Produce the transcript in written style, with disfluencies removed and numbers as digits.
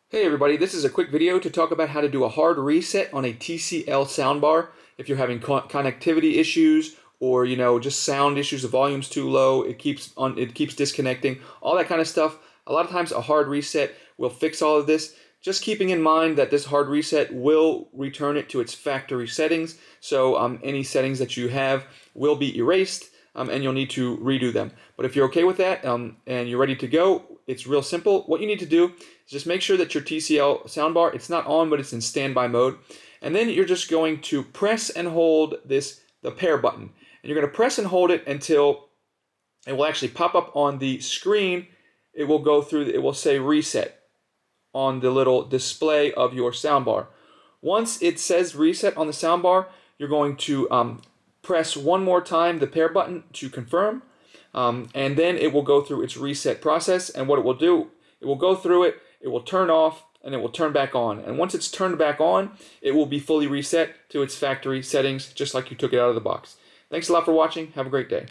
Hey everybody, this is a quick video to talk about how to do a hard reset on a TCL soundbar. If you're having connectivity issues or just sound issues, the volume's too low, it keeps disconnecting, all that kind of stuff. A lot of times a hard reset will fix all of this. Just keeping in mind that this hard reset will return it to its factory settings. So any settings that you have will be erased. And you'll need to redo them. But if you're okay with that and you're ready to go, it's real simple. What you need to do is just make sure that your TCL soundbar, it's not on, but it's in standby mode. And then you're just going to press and hold the pair button. And you're going to press and hold it until it will actually pop up on the screen. It will go through, it will say reset on the little display of your soundbar. Once it says reset on the soundbar, you're going to press one more time the pair button to confirm, and then it will go through its reset process. And what it will do, it will go through it, it will turn off, and it will turn back on. And once it's turned back on, it will be fully reset to its factory settings, just like you took it out of the box. Thanks a lot for watching. Have a great day.